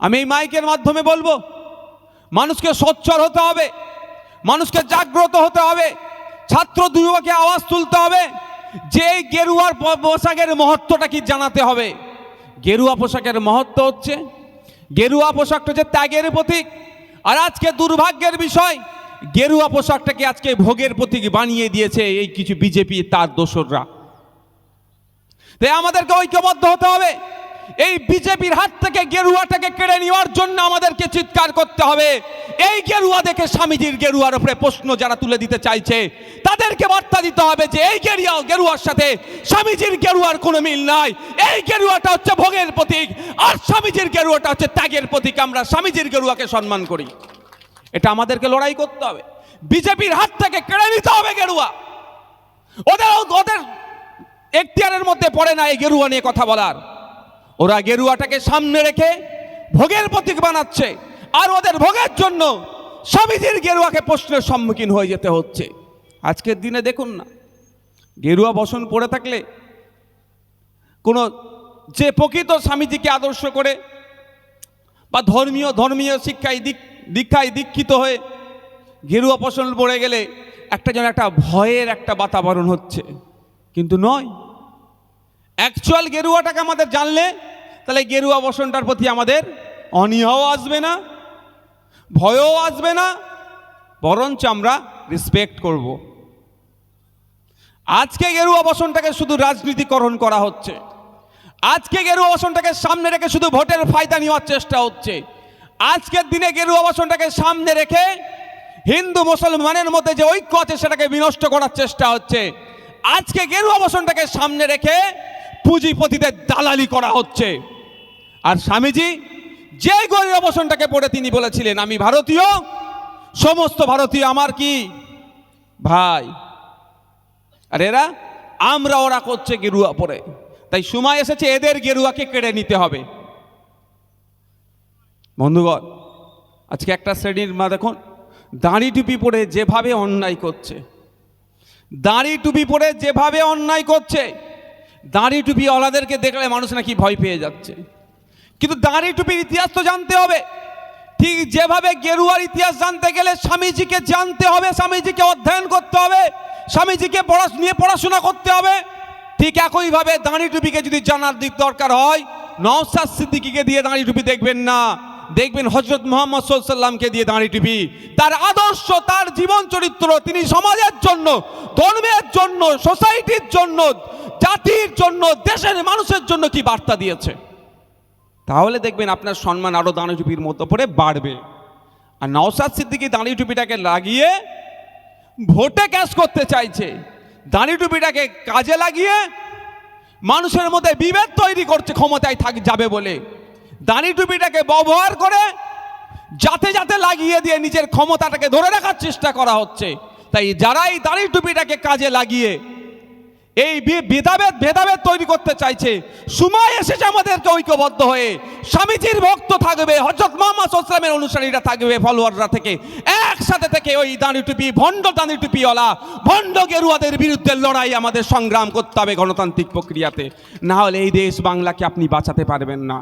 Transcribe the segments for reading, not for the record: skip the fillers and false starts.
আমি এই মাইকের মাধ্যমে বলবো, মানুষকে সোচ্চার হতে হবে, মানুষকে জাগ্রত হতে হবে, ছাত্র যুবককে আওয়াজ তুলতে হবে যে এই গেরুয়ার পোশাকের মহত্বটা কি জানাতে হবে। গেরুয়া পোশাকের মহত্ব হচ্ছে, গেরুয়া পোশাকটা হচ্ছে ত্যাগের প্রতীক। আর আজকে দুর্ভাগ্যের বিষয়, গেরুয়া পোশাকটাকে আজকে ভোগের প্রতীক বানিয়ে দিয়েছে এই কিছু বিজেপি তার দোসররা। তাই আমাদেরকে ঐক্যবদ্ধ হতে হবে। এই বিজেপির হাত থেকে গেরুয়াটাকে কেড়ে নেওয়ার জন্য আমাদেরকে চিৎকার করতে হবে। এই গেরুয়া দেখে স্বামীজির গেরুয়ার উপরে প্রশ্ন যারা তুলে দিতে চাইছে তাদেরকে বার্তা দিতে হবে যে এই গেরুয়ার সাথে স্বামীজির গেরুয়ার কোনো মিল নাই। এই গেরুয়াটা হচ্ছে ভোগের প্রতীক, আর স্বামীজির গেরুয়াটা হচ্ছে ত্যাগের প্রতীক। আমরা স্বামীজির গেরুয়াকে সম্মান করি, এটা আমাদেরকে লড়াই করতে হবে। বিজেপির হাত থেকে কেড়ে নিতে হবে গেরুয়া। ওদের এখতিয়ারের মধ্যে পড়ে না এই গেরুয়া নিয়ে কথা বলার। ওরা গেরুয়াটাকে সামনে রেখে ভোগের প্রতীক বানাচ্ছে, আর ওদের ভোগের জন্য স্বামীজির গেরুয়াকে প্রশ্নের সম্মুখীন হয়ে যেতে হচ্ছে। আজকের দিনে দেখুন না, গেরুয়া বসন পড়ে থাকলে কোনো যে প্রকৃত স্বামীজিকে আদর্শ করে বা ধর্মীয় দীক্ষায় দীক্ষিত হয়ে গেরুয়া বসন পড়ে গেলে একটা যেন একটা ভয়ের একটা বাতাবরণ হচ্ছে, কিন্তু নয়। অ্যাকচুয়াল গেরুয়াটাকে আমাদের জানলে তাহলে গেরুয়া বসনটার প্রতি আমাদের অনীহাও আসবে না, ভয়ও আসবে না, বরঞ্চ আমরা রেসপেক্ট করব। আজকে গেরুয়া বসনটাকে শুধু রাজনীতিকরণ করা হচ্ছে, আজকে গেরুয়া বসনটাকে সামনে রেখে শুধু ভোটের ফায়দা নেওয়ার চেষ্টা হচ্ছে। আজকের দিনে গেরুয়া বসনটাকে সামনে রেখে হিন্দু মুসলমানের মধ্যে যে ঐক্য আছে সেটাকে বিনষ্ট করার চেষ্টা হচ্ছে। আজকে গেরুয়া বসনটাকে সামনে রেখে পুঁজিপতিদের দালালি করা হচ্ছে। আর স্বামীজি যে গেরুয়া বসনটাকে পড়ে তিনি বলেছিলেন, আমি ভারতীয়, সমস্ত ভারতীয় আমার কি ভাই। আর ওরা করছে গেরুয়া পরে। তাই সময় এসেছে এদের গেরুয়াকে কেড়ে নিতে হবে। বন্ধুগণ, আজকে একটা শ্রেণীর দেখুন দাড়ি টুপি পরে যেভাবে অন্যায় করছে, দাড়ি টুপি পরে যেভাবে অন্যায় করছে, দাড়ি টুপি ওলাদেরকে দেখলে মানুষ নাকি ভয় পেয়ে যাচ্ছে। কিন্তু দাড়ি টুপির ইতিহাস তো জানতে হবে। ঠিক যেভাবে গেরুয়ার ইতিহাস জানতে গেলে স্বামীজিকে জানতে হবে, স্বামীজিকে অধ্যয়ন করতে হবে, স্বামীজিকে নিয়ে পড়াশোনা করতে হবে। ঠিক একইভাবে দাড়ি টুপিকে যদি জানার দিক দরকার হয়, নওশাদ সিদ্দিকীকে দিয়ে দাড়ি টুপি দেখবেন না, দেখবেন হযরত মুহাম্মদ সাল্লাল্লাহু আলাইহি ওয়াসাল্লামকে দিয়ে দাড়ি টুপি। তার আদর্শ, তার জীবন চরিত্র, তিনি সমাজের জন্য, ধর্মের জন্য, সোসাইটির জন্য, জাতির জন্য, দেশের মানুষের জন্য কি বার্তা দিয়েছে। তাহলে দেখবেন আপনার সম্মান আরো দাড়ি টুপির মতো পড়ে বাড়বে। আর নওশাদ সিদ্দিকী দাড়ি টুপিটাকে লাগিয়ে ভোটে ক্যাশ করতে চাইছে, দাড়ি টুপিটাকে কাজে লাগিয়ে মানুষের মধ্যে বিভেদ তৈরি করছে ক্ষমতায় যাবে বলে। দাড়ি টুপিটাকে ব্যবহার করে যাতে যাতে লাগিয়ে দিয়ে নিজের ক্ষমতাটাকে ধরে রাখার চেষ্টা করা হচ্ছে। তাই যারা এই দাড়ি টুপিটাকে কাজে লাগিয়ে এই ভেদাভেদ তৈরি করতে চাইছে, সময় এসেছে আমাদেরকে ঐক্যবদ্ধ হয়ে স্বামীজির ভক্ত থাকবে, হযরত মুহাম্মদ সাল্লাল্লাহু আলাইহি ওয়াসাল্লামের অনুসারীরা থাকবে, ফলোয়াররা থেকে একসাথে থেকে ওই দাড়ি টুপি ভণ্ড দাড়ি টুপিওয়ালা ভণ্ড গেরুয়াদের বিরুদ্ধে লড়াই আমাদের সংগ্রাম করতে হবে গণতান্ত্রিক প্রক্রিয়াতে। না হলে এই দেশ বাংলাকে আপনি বাঁচাতে পারবেন না।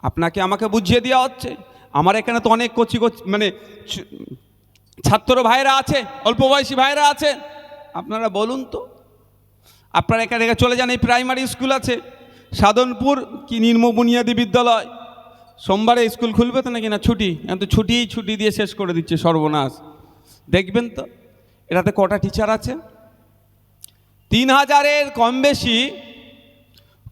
আপনাকে আমাকে বুঝিয়ে দেওয়া হচ্ছে। আমার এখানে তো অনেক ছাত্র ভাইরা আছে, অল্প বয়সী ভাইরা আছে। আপনারা বলুন তো, আপনারা এখানে চলে যান, এই প্রাইমারি স্কুল আছে সাধনপুর কি নিম্ন বুনিয়াদী বিদ্যালয়, সোমবারে স্কুল খুলবে তো নাকি না ছুটি, এখন তো ছুটি দিয়ে শেষ করে দিচ্ছে, সর্বনাশ। দেখবেন তো এটাতে কটা টিচার আছে, 3000-এর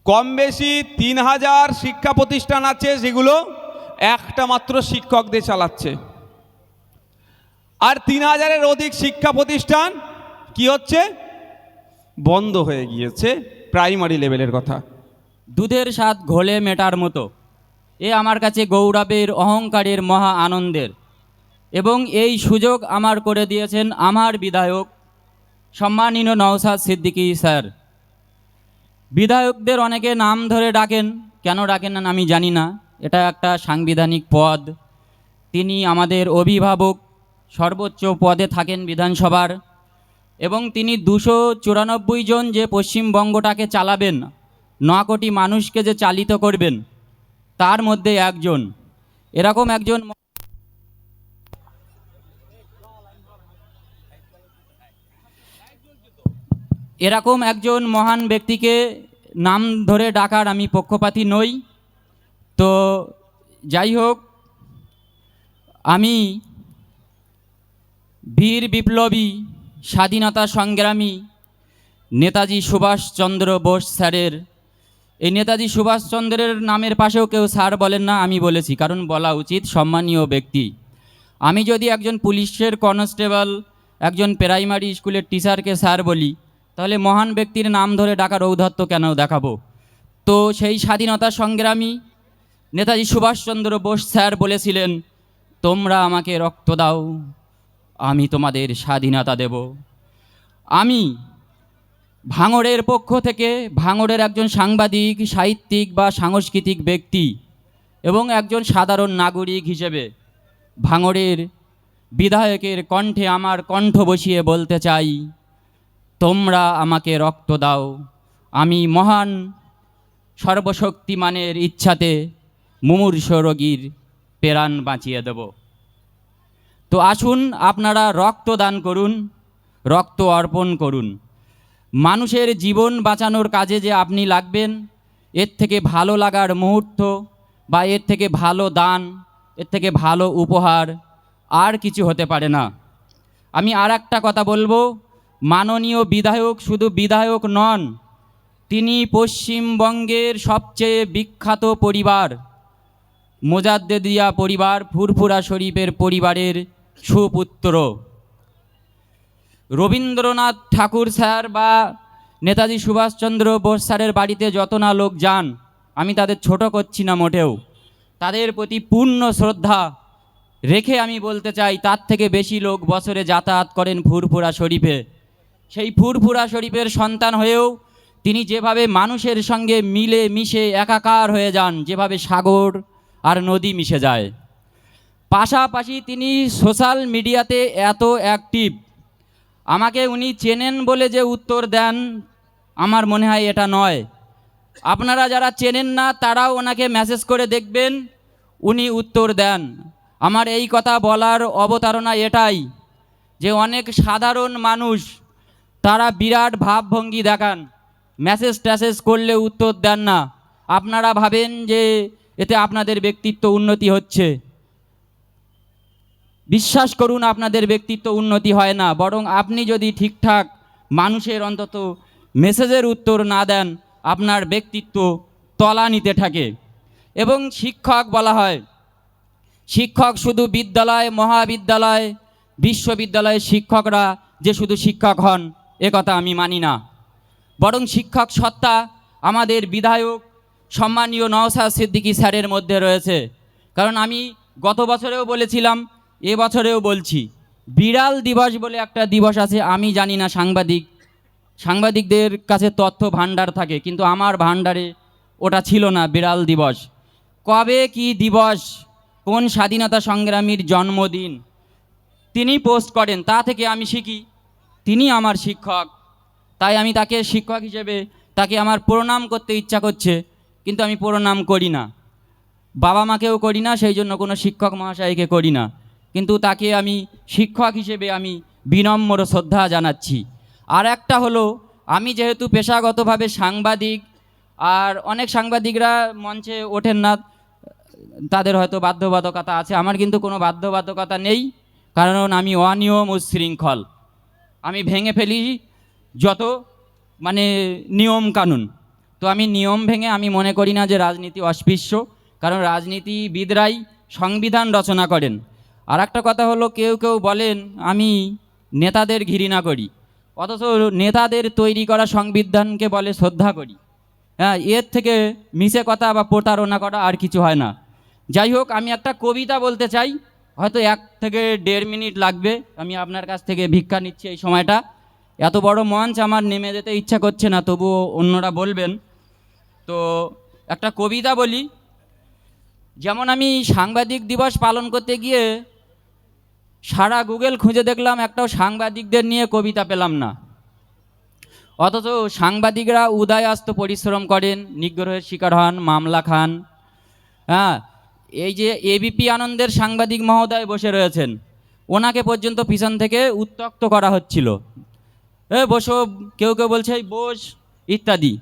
কম বেশি 3000 শিক্ষা প্রতিষ্ঠান আছে, যেগুলো একটা মাত্র শিক্ষকদের চালাচ্ছে। আর 3000-এর অধিক শিক্ষা প্রতিষ্ঠান কি হচ্ছে, বন্ধ হয়ে গিয়েছে। প্রাইমারি লেভেলের কথা, দুধের স্বাদ ঘোলে মেটার মতো। এ আমার কাছে গৌরবের, অহংকারের, মহা আনন্দের। এবং এই সুযোগ আমার করে দিয়েছেন আমার বিধায়ক সম্মানীয় নওশাদ সিদ্দিকী স্যার। বিধায়কদের অনেকে নাম ধরে ডাকেন, কেন ডাকেন না আমি জানি না, এটা একটা সাংবিধানিক পদ। তিনি আমাদের অভিভাবক, সর্বোচ্চ পদে থাকেন বিধানসভার, এবং তিনি 294 জন যে পশ্চিমবঙ্গটাকে চালাবেন, 9 কোটি মানুষকে যে চালিত করবেন, তার মধ্যে একজন এরকম একজন এরকম একজন মহান ব্যক্তিকে নাম ধরে ডাকার আমি পক্ষপাতী নই। তো যাই হোক, আমি বীর বিপ্লবী স্বাধীনতা সংগ্রামী নেতাজি সুভাষচন্দ্র বোস স্যারের, এই নেতাজি সুভাষচন্দ্রের নামের পাশেও কেউ স্যার বলেন না, আমি বলেছি, কারণ বলা উচিত, সম্মানীয় ব্যক্তি। আমি যদি একজন পুলিশের কনস্টেবল, একজন প্রাইমারি স্কুলের টিচারকে স্যার বলি, তাহলে মহান ব্যক্তির নাম ধরে ডাকার ঔদ্ধত্য কেন দেখাবো? তো সেই স্বাধীনতা সংগ্রামী নেতাজি সুভাষচন্দ্র বোস স্যার বলেছিলেন, তোমরা আমাকে রক্ত দাও, আমি তোমাদের স্বাধীনতা দেব। আমি ভাঙড়ের পক্ষ থেকে, ভাঙড়ের একজন সাংবাদিক, সাহিত্যিক বা সাংস্কৃতিক ব্যক্তি এবং একজন সাধারণ নাগরিক হিসেবে ভাঙড়ের বিধায়কের কণ্ঠে আমার কণ্ঠ বসিয়ে বলতে চাই, তোমরা আমাকে রক্ত দাও, আমি মহান সর্বশক্তিমানের ইচ্ছাতে মুমূর্ষ রোগীর প্রাণ বাঁচিয়ে দেব। তো আসুন আপনারা রক্ত দান করুন, রক্ত অর্পণ করুন। মানুষের জীবন বাঁচানোর কাজে যে আপনি লাগবেন, এর থেকে ভালো লাগার মুহূর্ত বা এর থেকে ভালো দান, এর থেকে ভালো উপহার আর কিছু হতে পারে না। আমি আর একটা কথা বলবো, মাননীয় বিধায়ক শুধু বিধায়ক নন, তিনি পশ্চিমবঙ্গের সবচেয়ে বিখ্যাত পরিবার মোজাদ্দেদিয়া পরিবার, ফুরফুরা শরীফের পরিবারের সুপুত্র। রবীন্দ্রনাথ ঠাকুর স্যার বা নেতাজি সুভাষচন্দ্র বোস স্যারের বাড়িতে যত না লোক যান, আমি তাদের ছোট করছি না মোটেও, তাদের প্রতি পূর্ণ শ্রদ্ধা রেখে আমি বলতে চাই, তার থেকে বেশি লোক বছরে যাতায়াত করেন ফুরফুরা শরীফে। সেই ফুরফুরা শরীফের সন্তান হয়েও তিনি যেভাবে মানুষের সঙ্গে মিলে মিশে একাকার হয়ে যান, যেভাবে সাগর আর নদী মিশে যায়, পাশাপাশি তিনি সোশ্যাল মিডিয়াতে এত অ্যাক্টিভ। আমাকে উনি চেনেন বলে যে উত্তর দেন, আমার মনে হয় এটা নয়। আপনারা যারা চেনেন না তারাও ওনাকে মেসেজ করে দেখবেন, উনি উত্তর দেন। আমার এই কথা বলার অবতারণা এটাই যে অনেক সাধারণ মানুষ তারা বিরাট ভাবভঙ্গি দেখান, মেসেজ ট্যাসেজ করলে উত্তর দেন না। আপনারা ভাবেন যে এতে আপনাদের ব্যক্তিত্ব উন্নতি হচ্ছে। বিশ্বাস করুন, আপনাদের ব্যক্তিত্ব উন্নতি হয় না, বরং আপনি যদি ঠিকঠাক মানুষের অন্তত মেসেজের উত্তর না দেন, আপনার ব্যক্তিত্ব তলানিতে থাকে। এবং শিক্ষক বলা হয়, শিক্ষক শুধু বিদ্যালয়, মহাবিদ্যালয়, বিশ্ববিদ্যালয়ের শিক্ষকরা যে শুধু শিক্ষক হন, এ কথা আমি মানি না। বরং শিক্ষক সত্তা আমাদের বিধায়ক সম্মানীয় নওশাদ সিদ্দিকী স্যারের মধ্যে রয়েছে। কারণ আমি গত বছরেও বলেছিলাম, এ বছরেও বলছি, বিড়াল দিবস বলে একটা দিবস আছে। আমি জানি না, সাংবাদিকদের কাছে তথ্য ভাণ্ডার থাকে, কিন্তু আমার ভাণ্ডারে ওটা ছিল না। বিড়াল দিবস কবে, কি দিবস, কোন স্বাধীনতা সংগ্রামীর জন্মদিন তিনি পোস্ট করেন, তা থেকে আমি শিখি তিনি আমার শিক্ষক। তাই আমি তাকে শিক্ষক হিসেবে তাকে আমার প্রণাম করতে ইচ্ছা করছে, কিন্তু আমি প্রণাম করি না, বাবা মাকেও করি না, সেই জন্য কোনো শিক্ষক মহাশয়কে করি না, কিন্তু তাকে আমি শিক্ষক হিসেবে আমি বিনম্র শ্রদ্ধা জানাচ্ছি। আর একটা হলো, আমি যেহেতু পেশাগতভাবে সাংবাদিক, আর অনেক সাংবাদিকরা মঞ্চে ওঠেন না, তাদের হয়তো বাধ্যবাধকতা আছে, আমার কিন্তু কোনো বাধ্যবাধকতা নেই, কারণ আমি অনিয়ম উচ্ছৃঙ্খল, আমি ভেঙে ফেলি যত নিয়ম কানুন। তো আমি নিয়ম ভেঙে, আমি মনে করি না যে রাজনীতি অস্পৃশ্য, কারণ রাজনীতিবিদরাই সংবিধান রচনা করেন। আর একটা কথা হলো, কেউ কেউ বলেন আমি নেতাদের ঘৃণা করি, অথচ নেতাদের তৈরি করা সংবিধানকে বলে শ্রদ্ধা করি। হ্যাঁ, এর থেকে মিছে কথা বা প্রতারণা করা আর কিছু হয় না। যাই হোক, আমি একটা কবিতা বলতে চাই, হয়তো 1 থেকে 1.5 মিনিট লাগবে। আমি আপনার কাছ থেকে ভিক্ষা নিচ্ছি এই সময়টা। এত বড় মঞ্চ, আমার নেমে যেতে ইচ্ছা করছে না, তবুও অন্যরা বলবেন। তো একটা কবিতা বলি। যেমন আমি সাংবাদিক দিবস পালন করতে গিয়ে সারা গুগল খুঁজে দেখলাম, একটাও সাংবাদিকদের নিয়ে কবিতা পেলাম না। অথচ সাংবাদিকরা উদয়াস্ত পরিশ্রম করেন, নিগ্রহের শিকার হন, মামলা খান, হ্যাঁ, এই যে এবিপি আনন্দের সাংবাদিক মহোদয় বসে রয়েছেন, ওনাকে পর্যন্ত পিছন থেকে উত্ত্যক্ত করা হচ্ছিল। বসো, কেউ কেউ বলছে এই বস ইত্যাদি।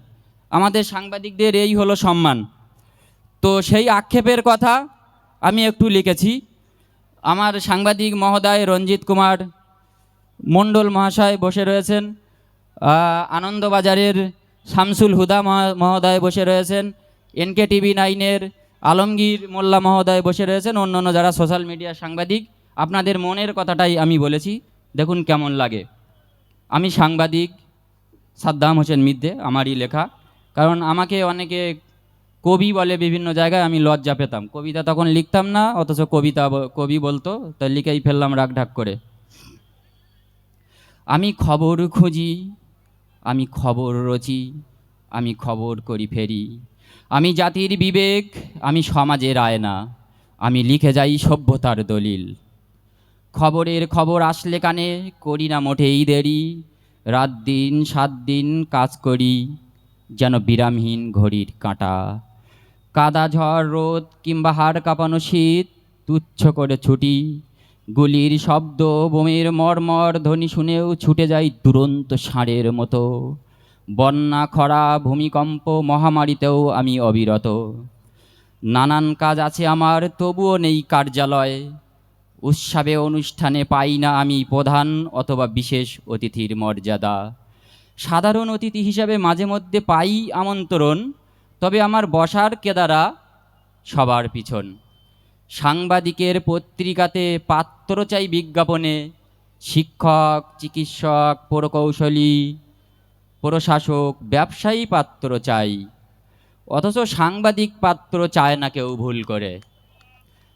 আমাদের সাংবাদিকদের এই হলো সম্মান। তো সেই আক্ষেপের কথা আমি একটু লিখেছি। আমার সাংবাদিক মহোদয় রঞ্জিত কুমার মণ্ডল মহাশয় বসে রয়েছেন, আনন্দবাজারের শামসুল হুদা মহোদয় বসে রয়েছেন, এনকে টিভি 9-এর আলমগীর মোল্লা মহোদয় বসে রয়েছেন, অন্যান্য যারা সোশ্যাল মিডিয়ার সাংবাদিক। আপনাদের মনের কথাটাই আমি বলেছি, দেখুন কেমন লাগে। আমি সাংবাদিক সাদ্দাম হোসেন মিদ্দে, আমারই লেখা। কারণ আমাকে অনেকে কবি বলে বিভিন্ন জায়গায়, আমি লজ্জা পেতাম, কবিতা তখন লিখতাম না, অথচ কবি বলতো, তাই লিখেই ফেললাম রাগ ঢাক করে। আমি খবর খুঁজি, আমি খবর রচি, আমি খবর করি ফেরি, আমি জাতির বিবেক, আমি সমাজের আয়না, আমি লিখে যাই সভ্যতার দলিল। খবরের খবর আসলে কানে করি না মোটেই দেরি, রাত দিন 7 দিন কাজ করি যেন বিরামহীন ঘড়ির কাঁটা। কাদা ঝড় রোদ কিংবা হাড় কাঁপানো শীত তুচ্ছ করে ছুটি, গুলির শব্দ বোমের মর্মর ধ্বনি শুনেও ছুটে যাই দুরন্ত ষাঁড়ের মতো। বন্যা খরা ভূমিকম্প মহামারীতেও আমি অবিরত। নানান কাজ আছে আমার, তবুও নেই কার্যালয়। উৎসবে অনুষ্ঠানে পাই না আমি প্রধান অথবা বিশেষ অতিথির মর্যাদা। সাধারণ অতিথি হিসাবে মাঝে মধ্যে পাই আমন্ত্রণ, তবে আমার বসার কেদারা সবার পিছন। সাংবাদিকের পত্রিকাতে পাত্র চাই বিজ্ঞাপনে, শিক্ষক, চিকিৎসক, প্রকৌশলী, প্রশাসক, ব্যবসায়ী পাত্র চাই, অথচ সাংবাদিক পাত্র চায় না কেউ ভুল করে।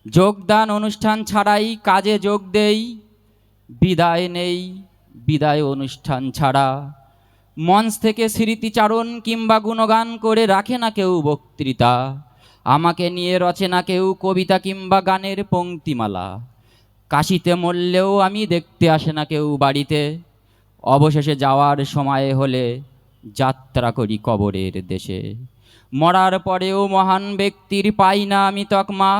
যোগদান অনুষ্ঠান ছাড়াই কাজে যোগ দেই, বিদায় নেই বিদায় অনুষ্ঠান ছাড়া। মঞ্চ থেকে স্মৃতিচারণ কিংবা গুণগান করে রাখে না কেউ বক্তৃতা, আমাকে নিয়ে রচে না কেউ কবিতা কিংবা গানের পংক্তিমালা। কাশিতে মরলেও আমি দেখতে আসে না কেউ বাড়িতে, অবশেষে যাওয়ার সময় হলে যাত্রা করি কবরের দেশে। মরার পরেও মহান ব্যক্তির পাই না আমি তকমা,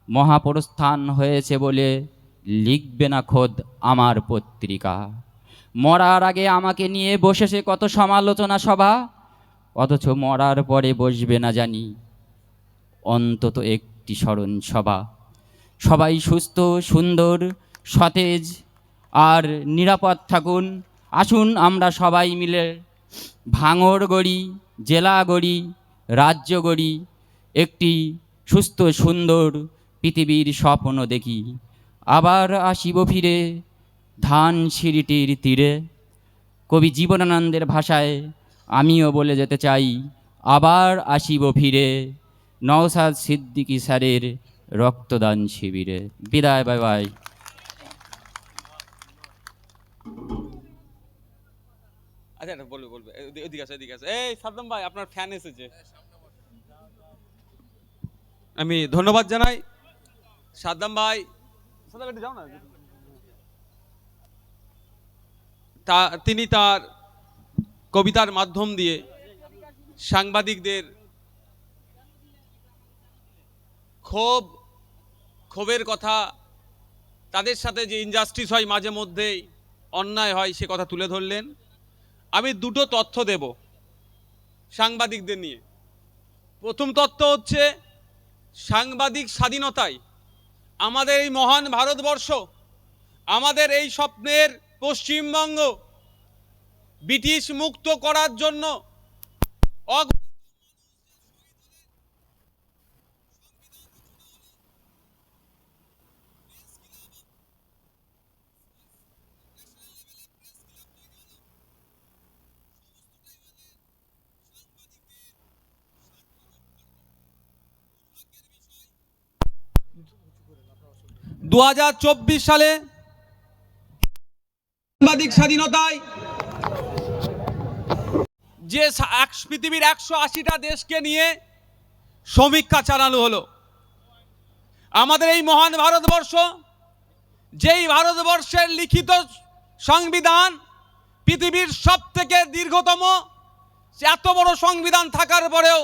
মহাপ্রস্থান হয়েছে বলে লিখবে না খোদ আমার পত্রিকা। মরার আগে আমাকে নিয়ে বসেছে কত সমালোচনা সভা, অথচ মরার পরে বসবে না জানি অন্তত একটি স্মরণ সভা। সবাই সুস্থ, সুন্দর, সতেজ আর নিরাপদ থাকুন। আসুন আমরা সবাই মিলে ভাঙড় গড়ি, জেলা গড়ি, রাজ্য গড়ি, একটি সুস্থ সুন্দর পৃথিবীর স্বপ্ন দেখি। আবার আসিব ফিরে ধানসিঁড়িটির তীরে। কবি জীবনানন্দের ভাষায় আমিও বলে যেতে চাই, আবার আসিব ফিরে নওশাদ সিদ্দিকী স্যারের রক্তদান শিবিরে। বিদায়, বাই বাই। আচ্ছা এটা বলবে বলবে, এদিকে আছে এদিকে আছে। এই সাদ্দাম ভাই, আপনার ফ্যান এসেছে। আমি ধন্যবাদ জানাই সাদ্দাম ভাই। সাদ্দাম একটু যাও না। তিনি তার কবিতার মাধ্যম দিয়ে সাংবাদিকদের ক্ষোভের কথা, তাদের সাথে যে ইনজাস্টিস হয় মাঝে মধ্যেই, অন্যায় হয়, সে কথা তুলে ধরলেন। আমি দুটো তথ্য দেব সাংবাদিকদের নিয়ে। প্রথম তথ্য হচ্ছে, সাংবাদিক স্বাধীনতায় আমাদের এই মহান ভারতবর্ষ, আমাদের এই স্বপ্নের পশ্চিমবঙ্গ ব্রিটিশ মুক্ত করার জন্য 2024 সালে সাংবাদিক স্বাধীনতায় যে পৃথিবীর 180টা দেশকে নিয়ে সমীক্ষা চালানো হলো। আমাদের এই মহান ভারতবর্ষ, যেই ভারতবর্ষের লিখিত সংবিধান পৃথিবীর সবথেকে দীর্ঘতম, এত বড় সংবিধান থাকার পরেও